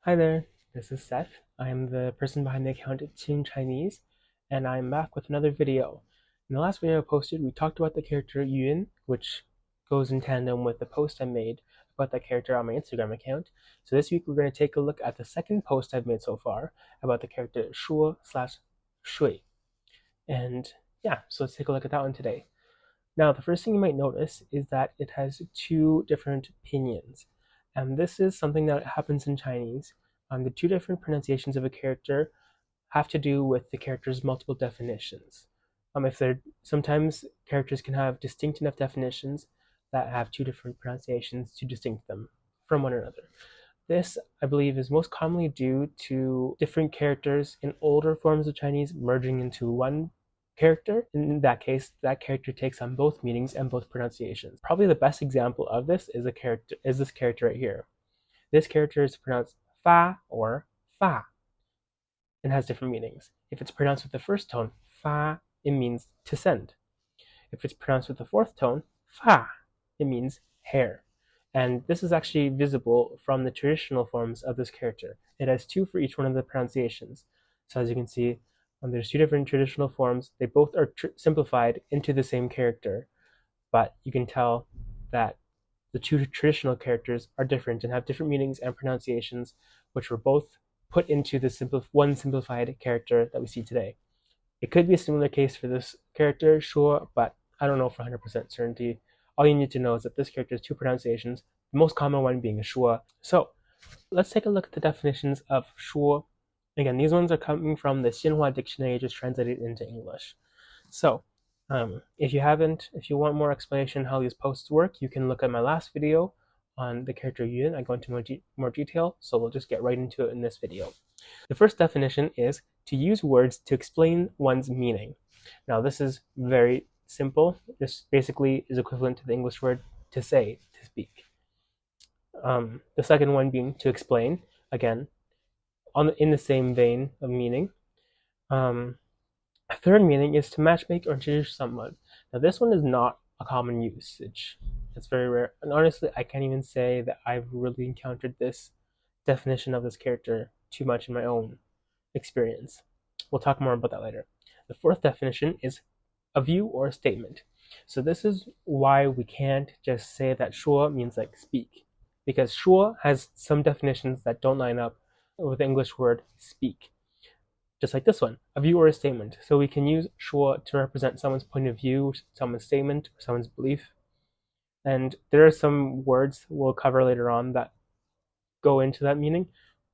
Hi there, this is Seth. I'm the person behind the account at Qing Chinese, and I'm back with another video. In the last video I posted, we talked about the character Yun, which goes in tandem with the post I made about that character on my Instagram account. So this week we're going to take a look at the second post I've made so far about the character Shuo/Shui. And yeah, so let's take a look at that one today. Now, the first thing you might notice is that it has two different pinyin. And this is something that happens in Chinese. The two different pronunciations of a character have to do with the character's multiple definitions. If they're sometimes characters can have distinct enough definitions that have two different pronunciations to distinct them from one another. This, I believe, is most commonly due to different characters in older forms of Chinese merging into one character. In that case, that character takes on both meanings and both pronunciations. Probably the best example of this is this character right here. This character is pronounced fa or fa and has different meanings. If it's pronounced with the first tone, fa, it means to send. If it's pronounced with the fourth tone, fa, it means hair. And this is actually visible from the traditional forms of this character. It has two for each one of the pronunciations. So as you can see, there's two different traditional forms. They both are simplified into the same character, but you can tell that the two traditional characters are different and have different meanings and pronunciations, which were both put into the one simplified character that we see today. It could be a similar case for this character, sure, but I don't know for 100% certainty. All you need to know is that this character has two pronunciations, the most common one being sure. So let's take a look at the definitions of sure. Again, these ones are coming from the Xinhua dictionary, just translated into English. So if you want more explanation how these posts work, you can look at my last video on the character Yun. I go into more detail, so we'll just get right into it in this video. The first definition is to use words to explain one's meaning. Now, this is very simple. This basically is equivalent to the English word to say, to speak. The second one being to explain, again, in the same vein of meaning. A third meaning is to matchmake or introduce someone. Now, this one is not a common usage. It's very rare. And honestly, I can't even say that I've really encountered this definition of this character too much in my own experience. We'll talk more about that later. The fourth definition is a view or a statement. So this is why we can't just say that sure means like speak, because sure has some definitions that don't line up with the English word speak. Just like this one, a view or a statement. So we can use sure to represent someone's point of view, someone's statement, or someone's belief. And there are some words we'll cover later on that go into that meaning.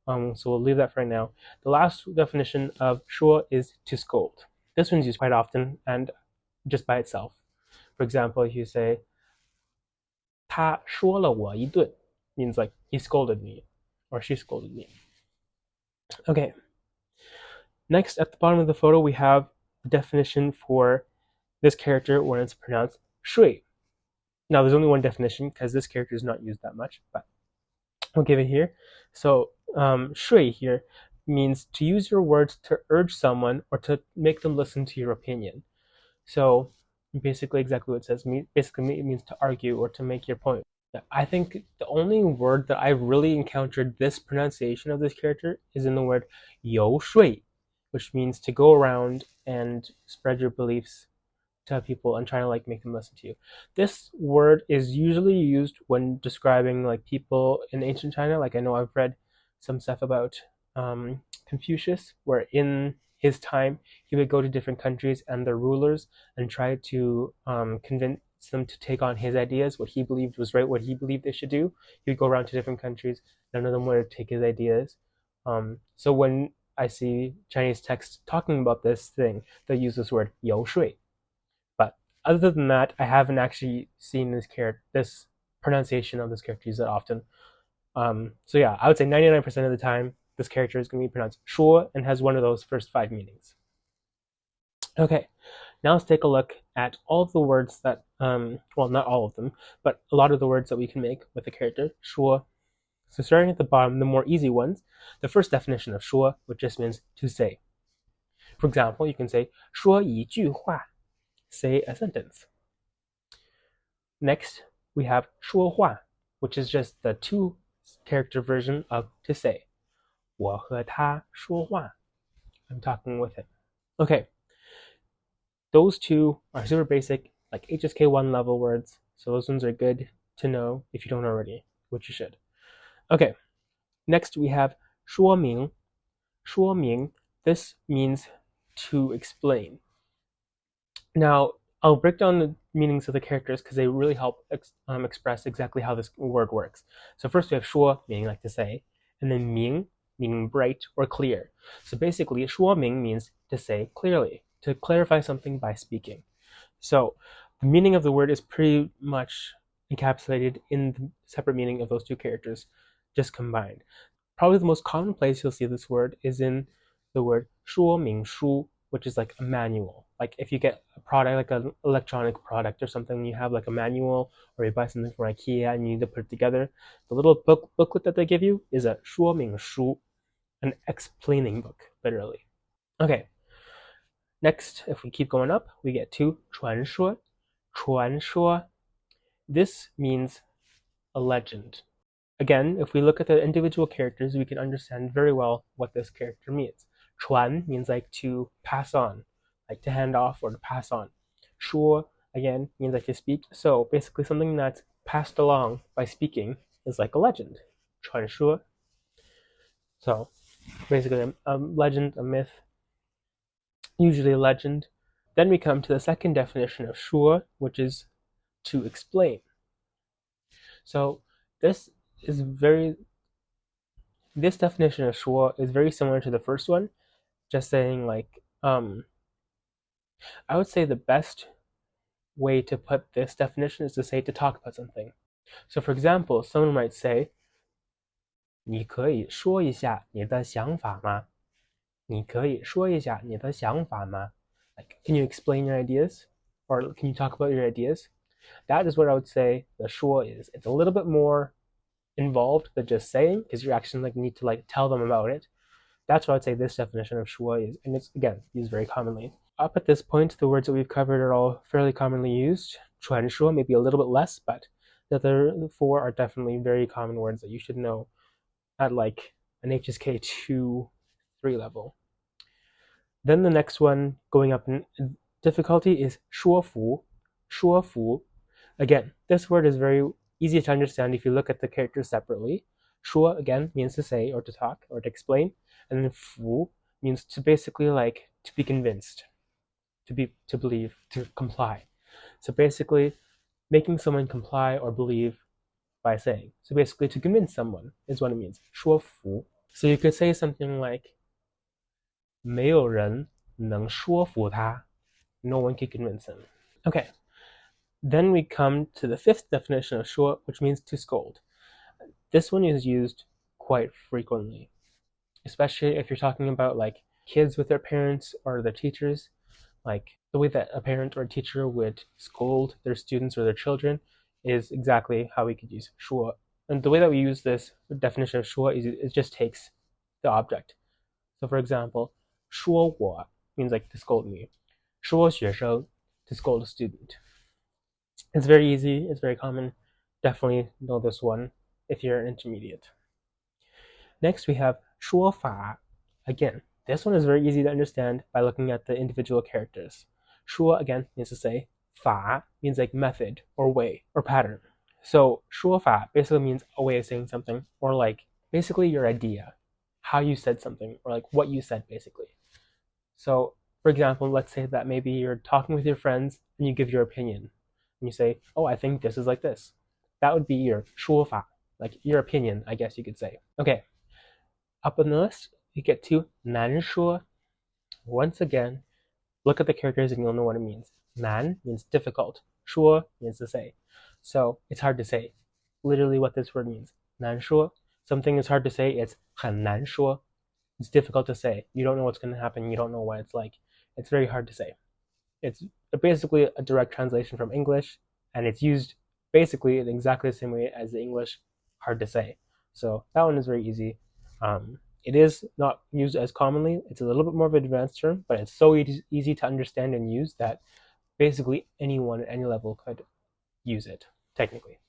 So we'll leave that for right now. The last definition of sure is to scold. This one's used quite often and just by itself. For example, if you say 他说了我一顿, means like he scolded me or she scolded me. Okay. Next, at the bottom of the photo, we have the definition for this character when it's pronounced shui. Now, there's only one definition because this character is not used that much, but we'll give it here. So, shui here means to use your words to urge someone or to make them listen to your opinion. So, basically, exactly what it says. Basically, it means to argue or to make your point. I think the only word that I've really encountered this pronunciation of this character is in the word 游说, which means to go around and spread your beliefs to people and try to like make them listen to you. This word is usually used when describing like people in ancient China. Like I know I've read some stuff about Confucius, where in his time he would go to different countries and their rulers and try to convince them to take on his ideas, what he believed was right, what he believed they should do. He would go around to different countries. None of them would take his ideas. So when I see Chinese texts talking about this thing, they use this word 游说. But other than that, I haven't actually seen this pronunciation of this character used that often. So yeah, I would say 99% of the time, this character is going to be pronounced sure and has one of those first 5 meanings. Okay, now let's take a look at all of the words that, well, not all of them, but a lot of the words that we can make with the character sure. So starting at the bottom, the more easy ones, the first definition of sure, which just means to say. For example, you can say 说一句话, say a sentence. Next, we have 说话, which is just the 2-character version of to say. 我和他说话. I'm talking with him. Okay, those two are super basic, like HSK1 level words. So those ones are good to know if you don't already, which you should. Okay, next we have 说明. 说明, this means to explain. Now, I'll break down the meanings of the characters because they really help express exactly how this word works. So first we have 说, meaning like to say, and then 明, meaning bright or clear. So basically, 说明 means to say clearly, to clarify something by speaking. So the meaning of the word is pretty much encapsulated in the separate meaning of those two characters, just combined. Probably the most common place you'll see this word is in the word 说明书, which is like a manual. Like if you get a product, like an electronic product or something, you have like a manual, or you buy something from IKEA and you need to put it together. The little booklet that they give you is a 说明书, an explaining book, literally. Okay, next, if we keep going up, we get to 传说. 传说. This means a legend. Again, if we look at the individual characters, we can understand very well what this character means. 传 means like to pass on, like to hand off or to pass on. 说, again, means like to speak. So basically something that's passed along by speaking is like a legend. 传说. So basically a legend, a myth, usually a legend. Then we come to the second definition of 说, which is to explain. So this definition of 说 is very similar to the first one, just saying like I would say the best way to put this definition is to say to talk about something. So for example, someone might say 你可以说一下你的想法吗？你可以说一下你的想法吗？ Like, can you explain your ideas? Or can you talk about your ideas? That is what I would say the 说 is. It's a little bit more involved than just saying, because you actually like need to like tell them about it. That's what I'd say this definition of 说 is, and it's again used very commonly. Up at this point, the words that we've covered are all fairly commonly used. 传说 maybe a little bit less, but the other four are definitely very common words that you should know at like an HSK 2, 3 level. Then the next one going up in difficulty is 说服. 说服. Again, this word is very easy to understand if you look at the characters separately. 说 again means to say or to talk or to explain, and then 服 means to basically like to be convinced, to believe, to comply. So basically, making someone comply or believe by saying. So basically, to convince someone is what it means. 说服. So you could say something like 没有人能说服他. No one can convince him. Okay. Then we come to the fifth definition of 说, which means to scold. This one is used quite frequently, especially if you're talking about like kids with their parents or their teachers. Like the way that a parent or a teacher would scold their students or their children is exactly how we could use 说. And the way that we use this definition of 说 is it just takes the object. So for example, 说我 means like to scold me. 说学生 to scold a student. It's very easy, it's very common. Definitely know this one if you're an intermediate. Next we have 说法. Again, this one is very easy to understand by looking at the individual characters. 说 again means to say. 法 means like method or way or pattern. So 说法 basically means a way of saying something, or like basically your idea, how you said something, or like what you said basically. So for example, let's say that maybe you're talking with your friends and you give your opinion. And you say, oh, I think this is like this. That would be your 说法, like your opinion, I guess you could say. Okay, up on the list, you get to 难说. Once again, look at the characters and you'll know what it means. 难 means difficult. 说 means to say. So it's hard to say. Literally what this word means. 难说. Something is hard to say, it's 很难说. It's difficult to say. You don't know what's going to happen. You don't know what it's like. It's very hard to say. It's basically a direct translation from English, and it's used basically in exactly the same way as the English hard to say. So that one is very easy. It is not used as commonly. It's a little bit more of an advanced term, but it's so easy to understand and use that basically anyone at any level could use it, technically.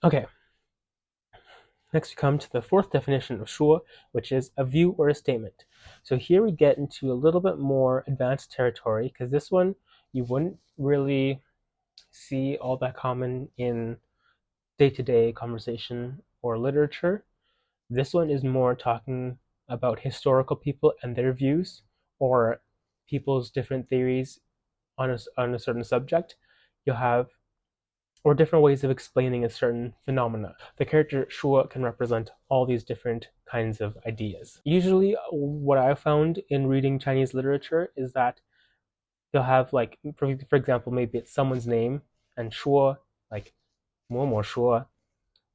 Okay. Next, we come to the fourth definition of shuo, which is a view or a statement. So here we get into a little bit more advanced territory because this one you wouldn't really see all that common in day-to-day conversation or literature. This one is more talking about historical people and their views, or people's different theories on a certain subject. You'll have or different ways of explaining a certain phenomena. The character Shuo can represent all these different kinds of ideas. Usually, what I've found in reading Chinese literature is that they'll have, like, for example, maybe it's someone's name, and Shuo, like, 某某 Shuo.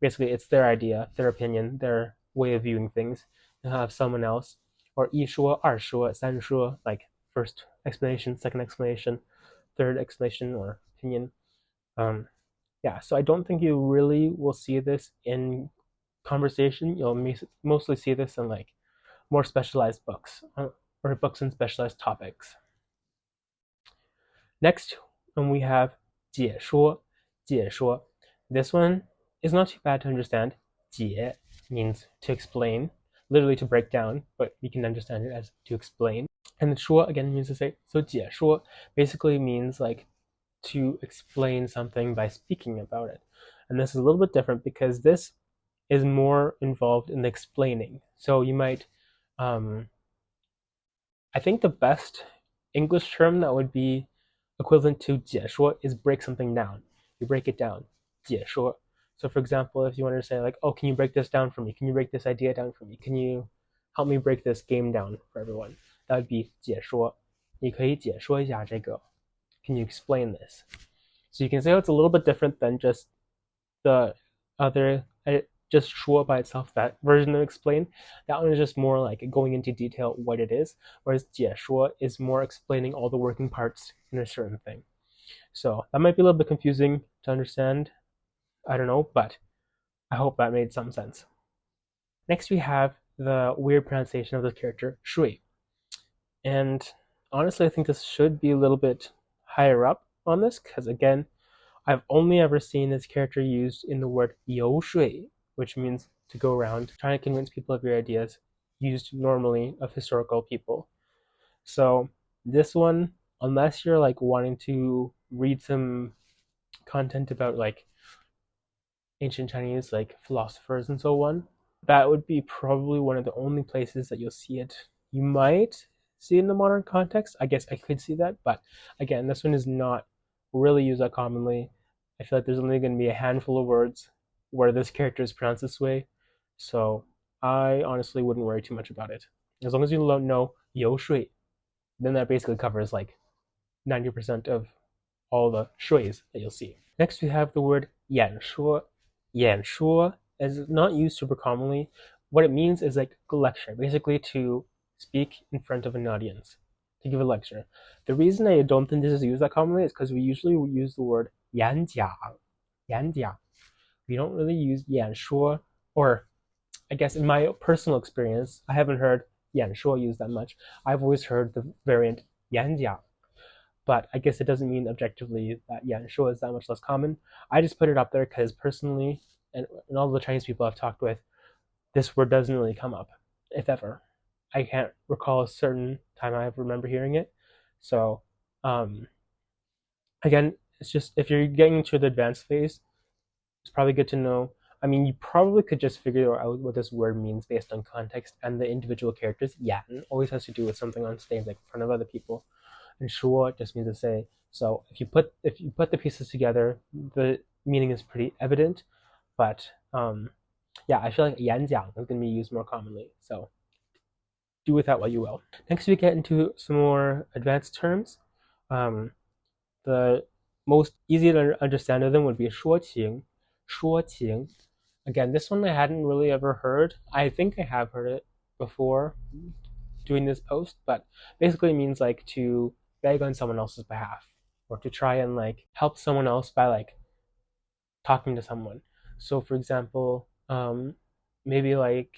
Basically, it's their idea, their opinion, their way of viewing things. You'll have someone else, or 一说, 二说, 三说, like first explanation, second explanation, third explanation or opinion. Um, yeah, so I don't think you really will see this in conversation. You'll mostly see this in like more specialized books or books in specialized topics. Next, we have 解说. 解说. This one is not too bad to understand. 解 means to explain, literally to break down, but you can understand it as to explain. And the 说 again means to say. So 解说 basically means like to explain something by speaking about it. And this is a little bit different because this is more involved in the explaining. So you might, I think the best English term that would be equivalent to 解说 is break something down. You break it down. 解说. So for example, if you wanted to say like, oh, can you break this down for me? Can you break this idea down for me? Can you help me break this game down for everyone? That would be 解说. 你可以解说一下这个. Can you explain this? So you can say it's a little bit different than just the other, just 说 by itself, that version of explain. That one is just more like going into detail what it is, whereas 解说 is more explaining all the working parts in a certain thing. So that might be a little bit confusing to understand. I don't know, but I hope that made some sense. Next, we have the weird pronunciation of this character, 水. And honestly, I think this should be a little bit higher up on this because, again, I've only ever seen this character used in the word 游说, which means to go around trying to convince people of your ideas, used normally of historical people. So this one, unless you're like wanting to read some content about like ancient Chinese, like philosophers and so on, that would be probably one of the only places that you'll see it. You might see it in the modern context. I guess I could see that, but again, this one is not really used that commonly. I feel like there's only going to be a handful of words where this character is pronounced this way, so I honestly wouldn't worry too much about it. As long as you don't know 游说, then that basically covers like 90% of all the 说s that you'll see. Next, we have the word 演说. 演说 is not used super commonly. What it means is like lecture, basically to speak in front of an audience, to give a lecture. The reason I don't think this is used that commonly is because we usually use the word 演讲, 演讲. We don't really use 演说, or I guess in my personal experience, I haven't heard 演说 used that much. I've always heard the variant 演讲. But I guess it doesn't mean objectively that 演说 is that much less common. I just put it up there because personally, and all the Chinese people I've talked with, this word doesn't really come up, if ever. I can't recall a certain time I remember hearing it. So, again, it's just if you're getting to the advanced phase, it's probably good to know. I mean, you probably could just figure out what this word means based on context and the individual characters. 演 always has to do with something on stage, like in front of other people. And 说 just means to say. So if you put the pieces together, the meaning is pretty evident. But yeah, I feel like 演讲 is going to be used more commonly. So do with that what you will. Next, we get into some more advanced terms. The most easy to understand of them would be 说情. 说情. Again, this one I hadn't really ever heard. I think I have heard it before doing this post, but basically it means like to beg on someone else's behalf or to try and like help someone else by like talking to someone. So for example, maybe like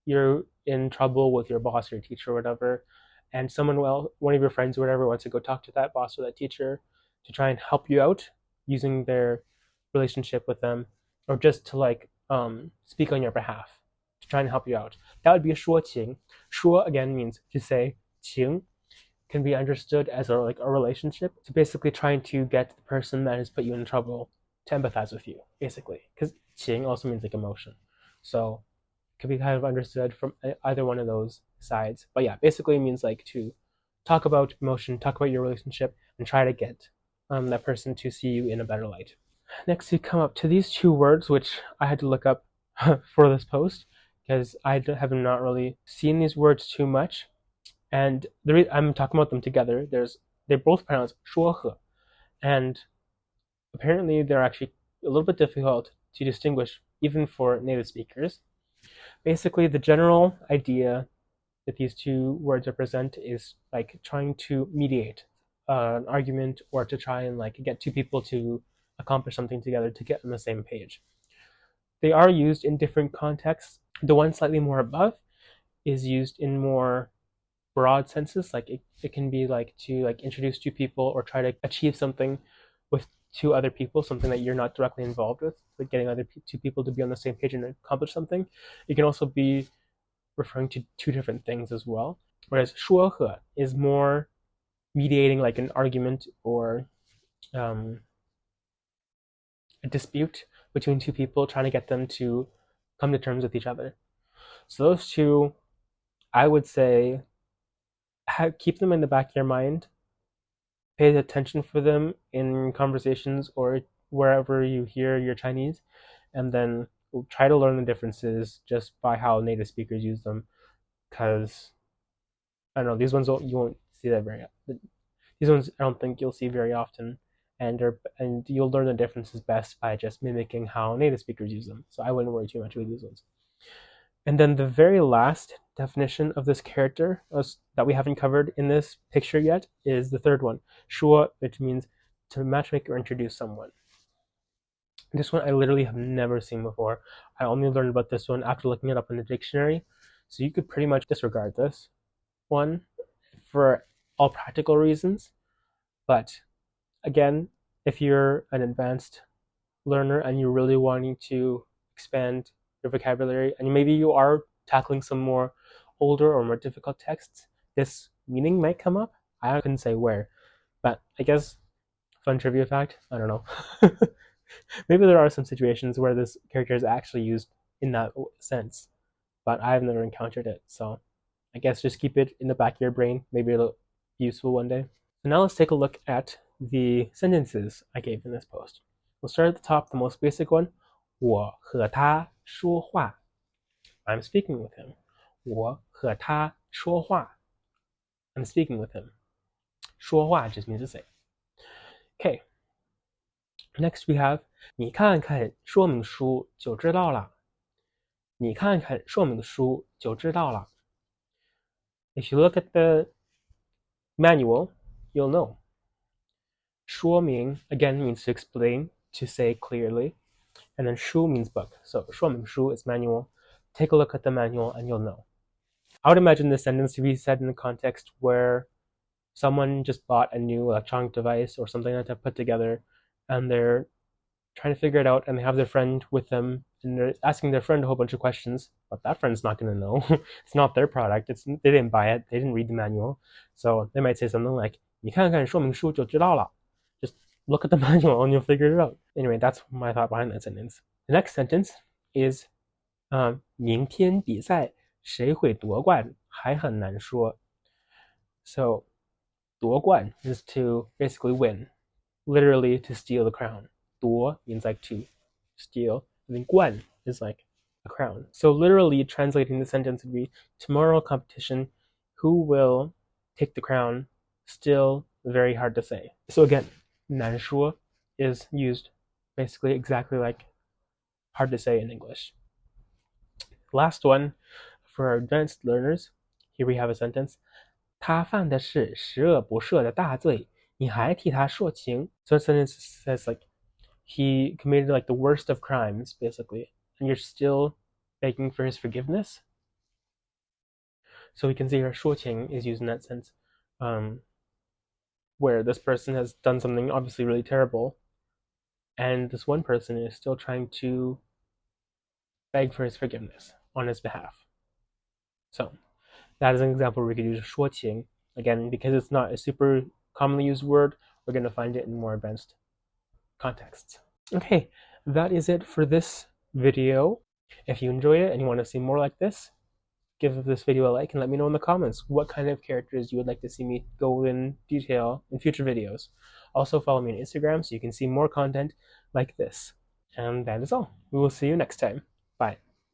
you're in trouble with your boss or your teacher or whatever, and someone, well, one of your friends or whatever wants to go talk to that boss or that teacher to try and help you out using their relationship with them, or just to like speak on your behalf, to try and help you out. That would be 说情. 说 again means to say. 情 can be understood as a relationship. So basically trying to get the person that has put you in trouble to empathize with you, basically. Because 情 also means like emotion. So it could be kind of understood from either one of those sides. But yeah, basically it means like to talk about emotion, talk about your relationship, and try to get that person to see you in a better light. Next, we come up to these two words, which I had to look up for this post because I have not really seen these words too much. And I'm talking about them together. They both pronounce 说和, and apparently they're actually a little bit difficult to distinguish even for native speakers. Basically, the general idea that these two words represent is like trying to mediate an argument or to try and like get two people to accomplish something together to get on the same page. They are used in different contexts. The one slightly more above is used in more broad senses. Like it can be like to like introduce two people or try to achieve something with two other people, something that you're not directly involved with, like getting two people to be on the same page and accomplish something. It can also be referring to two different things as well. Whereas 说和 is more mediating like an argument or um, a dispute between two people, trying to get them to come to terms with each other. So those two, I would say, keep them in the back of your mind. Pay attention for them in conversations or wherever you hear your Chinese, and then try to learn the differences just by how native speakers use them. Because I don't know, these ones you won't see that very. These ones I don't think you'll see very often, and you'll learn the differences best by just mimicking how native speakers use them. So I wouldn't worry too much with these ones. And then the very last definition of this character that we haven't covered in this picture yet is the third one, 说, which means to matchmake or introduce someone. This one I literally have never seen before. I only learned about this one after looking it up in the dictionary. So you could pretty much disregard this one for all practical reasons. But again, if you're an advanced learner and you're really wanting to expand your vocabulary, and maybe you are tackling some more older or more difficult texts, this meaning might come up. I couldn't say where, but I guess fun trivia fact, I don't know. Maybe there are some situations where this character is actually used in that sense, but I've never encountered it. So I guess just keep it in the back of your brain. Maybe it'll be useful one day. So now let's take a look at the sentences I gave in this post. We'll start at the top, the most basic one. 我和他说话. I'm speaking with him. 我和他说话. I'm speaking with him. 说话 just means to say. Okay. Next we have 你看看说明书就知道了。你看看说明书就知道了。If you look at the manual, you'll know. 说明 again means to explain, to say clearly. And then 书 means book. So 说明书 is manual. Take a look at the manual and you'll know. I would imagine this sentence to be said in a context where someone just bought a new electronic device or something like that put together and they're trying to figure it out and they have their friend with them and they're asking their friend a whole bunch of questions, but that friend's not going to know. It's not their product. They didn't buy it. They didn't read the manual. So they might say something like, 你看看说明书就知道了. Just look at the manual and you'll figure it out. Anyway, that's my thought behind that sentence. The next sentence is 明天比赛谁会夺冠还很难说. So 夺冠 is to basically win, literally to steal the crown. 夺 means like to steal, and then 冠 is like a crown. So literally translating the sentence would be tomorrow competition, who will take the crown? Still very hard to say. So again, 难说 is used basically exactly like hard to say in English. Last one for our advanced learners. Here we have a sentence. 他犯的是十恶不赦的大罪，你还替他说情. So the sentence says like he committed like the worst of crimes, basically, and you're still begging for his forgiveness. So we can see here 说情 is used in that sense, where this person has done something obviously really terrible, and this one person is still trying to beg for his forgiveness on his behalf. So that is an example where we could use 说情. Again, because it's not a super commonly used word, we're going to find it in more advanced contexts. Okay, that is it for this video. If you enjoyed it and you want to see more like this, give this video a like and let me know in the comments what kind of characters you would like to see me go in detail in future videos. Also follow me on Instagram so you can see more content like this. And that is all. We will see you next time. Bye.